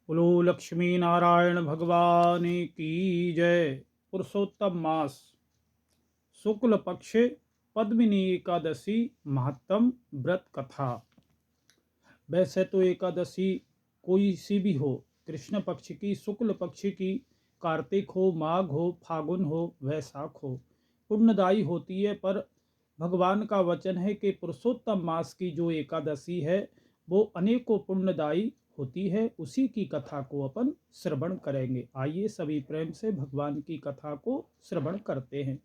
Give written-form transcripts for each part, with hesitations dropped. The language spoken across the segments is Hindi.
बोलो लक्ष्मी नारायण भगवान की जय। पुरुषोत्तम मास शुक्ल पक्ष पद्मिनी एकादशी महत्तम व्रत कथा। वैसे तो एकादशी कोई सी भी हो, कृष्ण पक्ष की, शुक्ल पक्ष की, कार्तिक हो, माघ हो, फागुन हो, वैशाख हो, पुण्यदायी होती है। पर भगवान का वचन है कि पुरुषोत्तम मास की जो एकादशी है वो अनेकों पुण्यदायी होती है। उसी की कथा को अपन श्रवण करेंगे। आइए सभी प्रेम से भगवान की कथा को श्रवण करते हैं।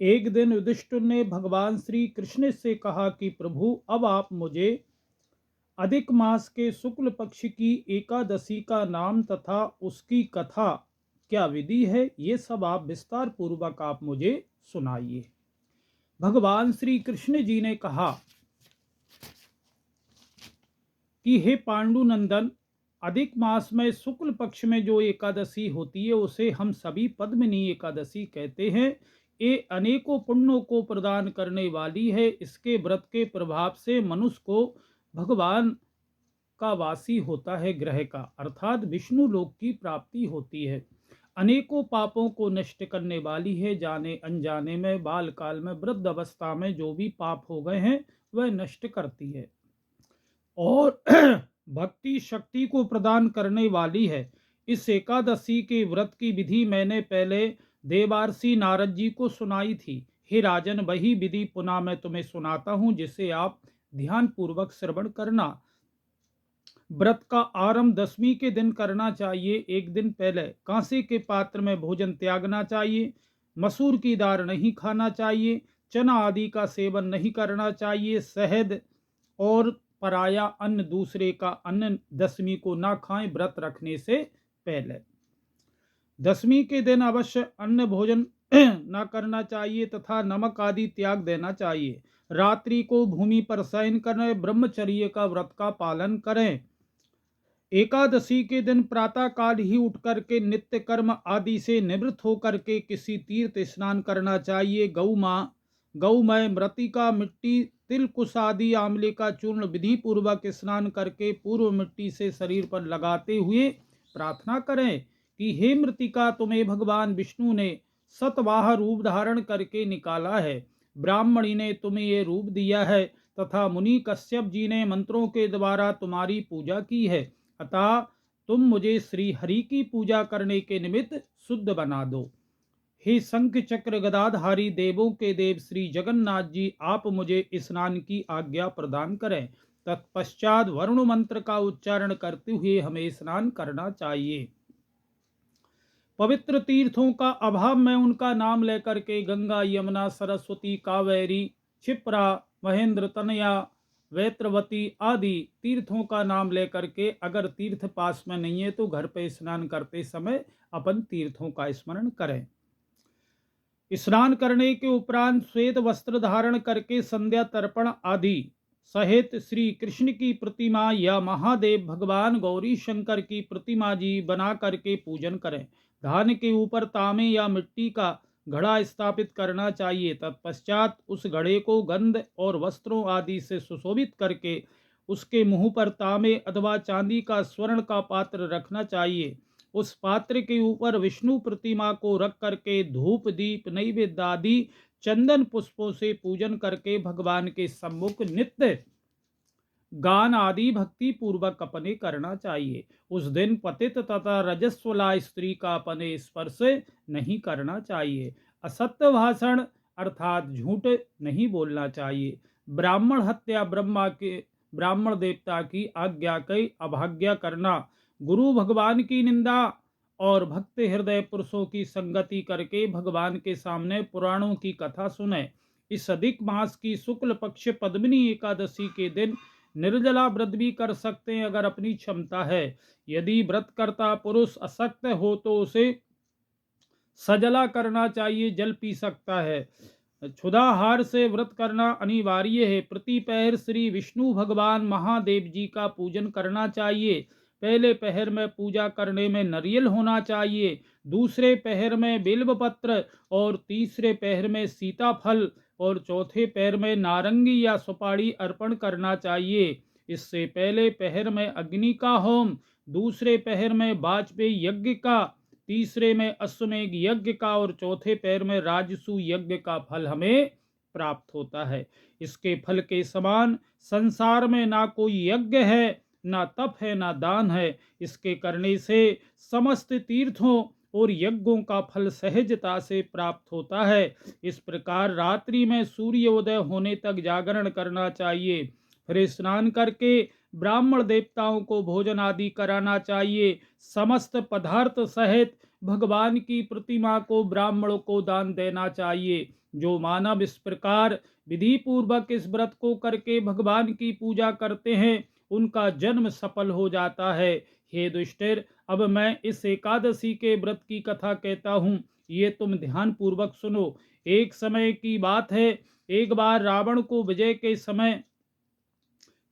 एक दिन युधिष्ठिर ने भगवान श्री कृष्ण से कहा कि प्रभु, अब आप मुझे अधिक मास के शुक्ल पक्ष की एकादशी का नाम तथा उसकी कथा क्या विधि है, ये सब आप विस्तार पूर्वक आप मुझे सुनाइए। भगवान श्री कृष्ण जी ने कहा कि हे पांडुनंदन, अधिक मास में शुक्ल पक्ष में जो एकादशी होती है उसे हम सभी पद्मिनी एकादशी कहते हैं। ये अनेकों पुण्यों को प्रदान करने वाली है। इसके व्रत के प्रभाव से मनुष्य को भगवान का वासी होता है, ग्रह का अर्थात विष्णु लोक की प्राप्ति होती है। अनेकों पापों को नष्ट करने वाली है। जाने अनजाने में, बाल काल में, वृद्ध अवस्था में जो भी पाप हो गए हैं वह नष्ट करती है और भक्ति शक्ति को प्रदान करने वाली है। इस एकादशी के व्रत की विधि मैंने पहले देवार्षि नारद जी को सुनाई थी। हे राजन, वही विधि पुनः मैं तुम्हें सुनाता हूँ, जिसे आप ध्यान पूर्वक श्रवण करना। व्रत का आरंभ दशमी के दिन करना चाहिए। एक दिन पहले कांसे के पात्र में भोजन त्यागना चाहिए। मसूर की दाल नहीं खाना चाहिए। चना आदि का सेवन नहीं करना चाहिए। शहद और पराया अन्न, दूसरे का अन्न दशमी को ना खाएं व्रत रखने से पहले। दशमी के दिन अवश्य अन्न भोजन ना करना चाहिए तथा नमक आदि त्याग देना चाहिए। रात्रि को भूमि पर शयन करें। ब्रह्मचर्य का व्रत का पालन करें। एकादशी के दिन प्रातः काल ही उठ करके नित्य कर्म आदि से निवृत्त होकर के किसी तीर्थ स्नान करना चाहिए। गौमय, मृतिका, मिट्टी, तिल, कुश आदि आंवले का चूर्ण विधि पूर्वक स्नान करके पूर्व मिट्टी से शरीर पर लगाते हुए प्रार्थना करें कि हे मृतिका, तुम्हें भगवान विष्णु ने सतवाह रूप धारण करके निकाला है। ब्राह्मणी ने तुम्हें ये रूप दिया है तथा मुनि कश्यप जी ने मंत्रों के द्वारा तुम्हारी पूजा की है। अतः तुम मुझे श्री हरि की पूजा करने के निमित्त शुद्ध बना दो। हे शंख चक्र गदाधारी देवों के देव श्री जगन्नाथ जी, आप मुझे स्नान की आज्ञा प्रदान करें। तत्पश्चात वरुण मंत्र का उच्चारण करते हुए हमें स्नान करना चाहिए। पवित्र तीर्थों का अभाव में उनका नाम लेकर के गंगा, यमुना, सरस्वती, कावेरी, क्षिप्रा, महेंद्र तनया, वैत्रवती आदि तीर्थों का नाम लेकर के, अगर तीर्थ पास में नहीं है तो घर पे स्नान करते समय अपन तीर्थों का स्मरण करें। स्नान करने के उपरांत श्वेत वस्त्र धारण करके संध्या तर्पण आदि सहित श्री कृष्ण की प्रतिमा या महादेव, भगवान गौरी शंकर की प्रतिमा जी बना करके पूजन करें। धान के ऊपर तांबे या मिट्टी का घड़ा स्थापित करना चाहिए। तत्पश्चात उस घड़े को गंध और वस्त्रों आदि से सुशोभित करके उसके मुंह पर तांबे अथवा चांदी का, स्वर्ण का पात्र रखना चाहिए। उस पात्र के ऊपर विष्णु प्रतिमा को रख करके धूप, दीप, नैवेद्य आदि चंदन पुष्पों से पूजन करके भगवान के सम्मुख नित्य गान आदि भक्ति पूर्वक अपने करना चाहिए। उस दिन पतित तथा रजस्वला स्त्री का अपने स्पर्श नहीं करना चाहिए। असत्य भाषण अर्थात झूठ नहीं बोलना चाहिए। ब्राह्मण हत्या, ब्राह्मण देवता की आज्ञा की अवज्ञा करना, गुरु भगवान की निंदा और भक्त हृदय पुरुषों की संगति करके भगवान के सामने पुराणों की कथा सुने। इस अधिक मास की शुक्ल पक्ष पद्मिनी एकादशी के दिन निर्जला व्रत भी कर सकते हैं अगर अपनी क्षमता है। यदि व्रत करता पुरुष अशक्त हो तो उसे सजला करना चाहिए, जल पी सकता है। क्षुधाहार से व्रत करना अनिवार्य है। प्रतिपहर श्री विष्णु भगवान महादेव जी का पूजन करना चाहिए। पहले पहर में पूजा करने में नारियल होना चाहिए, दूसरे पहर में बिल्व पत्र और तीसरे पहर में सीताफल और चौथे पहर में नारंगी या सुपारी अर्पण करना चाहिए। इससे पहले पहर में अग्नि का होम, दूसरे पहर में वाजपेयी यज्ञ का, तीसरे में अश्वमेध यज्ञ का और चौथे पहर में राजसू यज्ञ का फल हमें प्राप्त होता है। इसके फल के समान संसार में ना कोई यज्ञ है, ना तप है, ना दान है। इसके करने से समस्त तीर्थों और यज्ञों का फल सहजता से प्राप्त होता है। इस प्रकार रात्रि में सूर्योदय होने तक जागरण करना चाहिए। फिर स्नान करके ब्राह्मण देवताओं को भोजन आदि कराना चाहिए। समस्त पदार्थ सहित भगवान की प्रतिमा को ब्राह्मणों को दान देना चाहिए। जो मानव इस प्रकार विधि पूर्वक इस व्रत को करके भगवान की पूजा करते हैं, उनका जन्म सफल हो जाता है। हे दुष्टर, अब मैं इस एकादशी के व्रत की कथा कहता हूँ, ये तुम ध्यान पूर्वक सुनो। एक समय की बात है, एक बार रावण को विजय के समय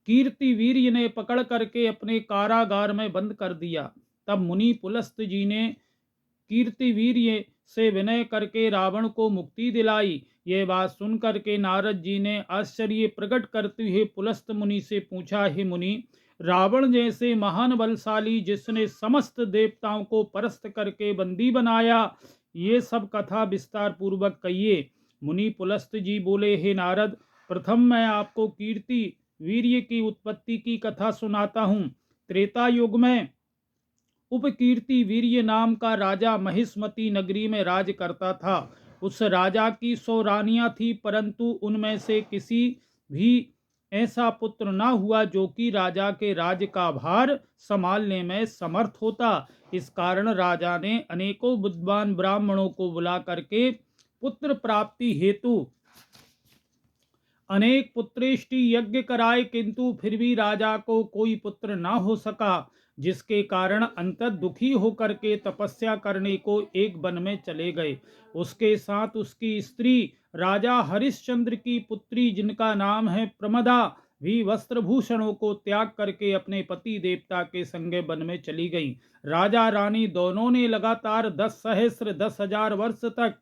कीर्तिवीर्य ने पकड़ करके अपने कारागार में बंद कर दिया। तब मुनि पुलस्त जी ने कीर्तिवीर्य से विनय करके रावण को मुक्ति दिलाई। यह बात सुनकर के नारद जी ने आश्चर्य प्रकट करते हुए पुलस्त मुनि से पूछा, हे मुनि, रावण जैसे महान बलशाली जिसने समस्त देवताओं को परास्त करके बंदी बनाया, ये सब कथा विस्तार पूर्वक कहिए। मुनि पुलस्त जी बोले, हे नारद, प्रथम मैं आपको कीर्ति वीर्य की उत्पत्ति की कथा सुनाता हूँ। त्रेता युग में उपकीर्ति वीर्य नाम का राजा महिष्मती नगरी में राज करता था। उस राजा की 100 रानियां थी, परंतु उनमें से किसी भी ऐसा पुत्र न हुआ जो कि राजा के राज का भार संभालने में समर्थ होता। इस कारण राजा ने अनेकों विद्वान ब्राह्मणों को बुला करके पुत्र प्राप्ति हेतु अनेक पुत्रेष्टि यज्ञ कराए, किंतु फिर भी राजा को कोई पुत्र न हो सका, जिसके कारण अंत दुखी होकर के तपस्या करने को एक वन में चले गए। उसके साथ उसकी स्त्री राजा हरिश्चंद्र की पुत्री, जिनका नाम है प्रमदा, भी वस्त्रभूषणों को त्याग करके अपने पति देवता के संगे वन में चली गई। राजा रानी दोनों ने लगातार 10,000 वर्ष तक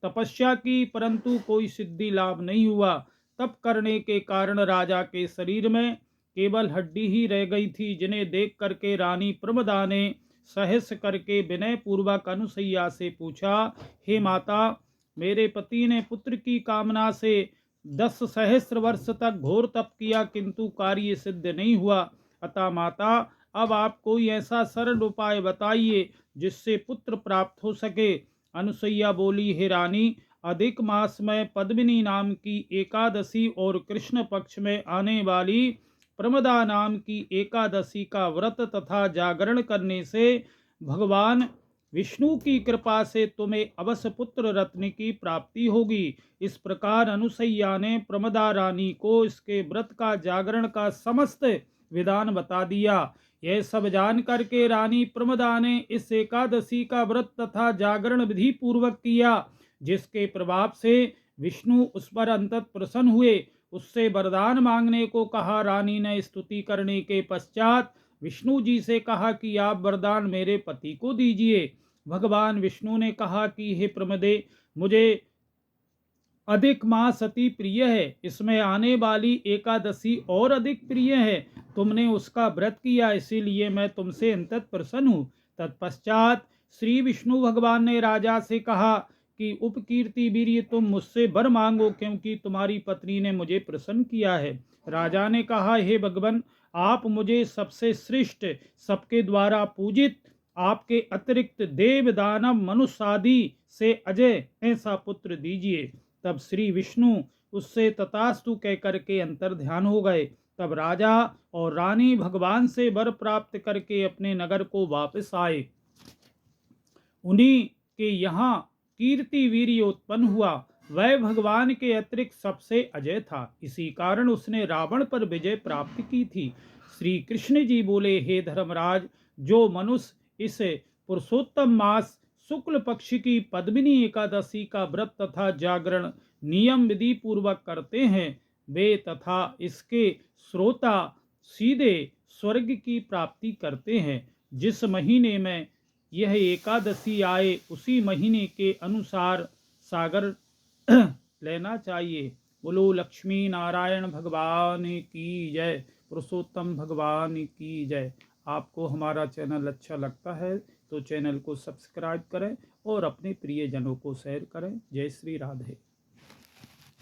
तपस्या की, परंतु कोई सिद्धि लाभ नहीं हुआ। तप करने के कारण राजा के शरीर में केवल हड्डी ही रह गई थी, जिन्हें देख करके रानी प्रमदा ने सहस करके विनय पूर्वक अनुसैया से पूछा, हे माता, मेरे पति ने पुत्र की कामना से 10,000 वर्ष तक घोर तप किया, किंतु कार्य सिद्ध नहीं हुआ। अतः माता, अब आप कोई ऐसा सरल उपाय बताइए जिससे पुत्र प्राप्त हो सके। अनुसैया बोली, हे रानी, अधिक मास में पद्मिनी नाम की एकादशी और कृष्ण पक्ष में आने वाली प्रमदा नाम की एकादशी का व्रत तथा जागरण करने से भगवान विष्णु की कृपा से तुम्हें अवश्य पुत्र रत्न की प्राप्ति होगी। इस प्रकार अनुसैया ने प्रमदा रानी को इसके व्रत का जागरण का समस्त विधान बता दिया। यह सब जान करके रानी प्रमदा ने इस एकादशी का व्रत तथा जागरण विधि पूर्वक किया, जिसके प्रभाव से विष्णु उस पर अंतत प्रसन्न हुए। उससे वरदान मांगने को कहा। रानी ने स्तुति करने के पश्चात विष्णु जी से कहा कि आप वरदान मेरे पति को दीजिए। भगवान विष्णु ने कहा कि हे प्रमदे, मुझे अधिक मास अति प्रिय है, इसमें आने वाली एकादशी और अधिक प्रिय है। तुमने उसका व्रत किया, इसीलिए मैं तुमसे अंतत प्रसन्न हूँ। तत्पश्चात श्री विष्णु भगवान ने राजा से कहा कि उपकीर्ति वीर्य, तुम मुझसे वर मांगो, क्योंकि तुम्हारी पत्नी ने मुझे प्रसन्न किया है। राजा ने कहा, हे भगवान, आप मुझे सबसे श्रेष्ठ, सबके द्वारा पूजित, आपके अतिरिक्त देव दानव मनुष्य आदि से अजय ऐसा पुत्र दीजिए। तब श्री विष्णु उससे तथास्तु कह करके अंतर ध्यान हो गए। तब राजा और रानी भगवान से वर प्राप्त करके अपने नगर को वापस आए। उन्हीं के यहाँ कीर्ति वीर्य उत्पन्न हुआ। वह भगवान के अतिरिक्त सबसे अजय था, इसी कारण उसने रावण पर विजय प्राप्त की थी। श्री कृष्ण जी बोले, हे धर्मराज, जो मनुष्य इस पुरुषोत्तम मास शुक्ल पक्ष की पद्मिनी एकादशी का व्रत तथा जागरण नियम विधि पूर्वक करते हैं, वे तथा इसके श्रोता सीधे स्वर्ग की प्राप्ति करते हैं। जिस महीने में यह एकादशी आए, उसी महीने के अनुसार सागर लेना चाहिए। बोलो लक्ष्मी नारायण भगवान की जय। पुरुषोत्तम भगवान की जय। आपको हमारा चैनल अच्छा लगता है तो चैनल को सब्सक्राइब करें और अपने प्रियजनों को शेयर करें। जय श्री राधे।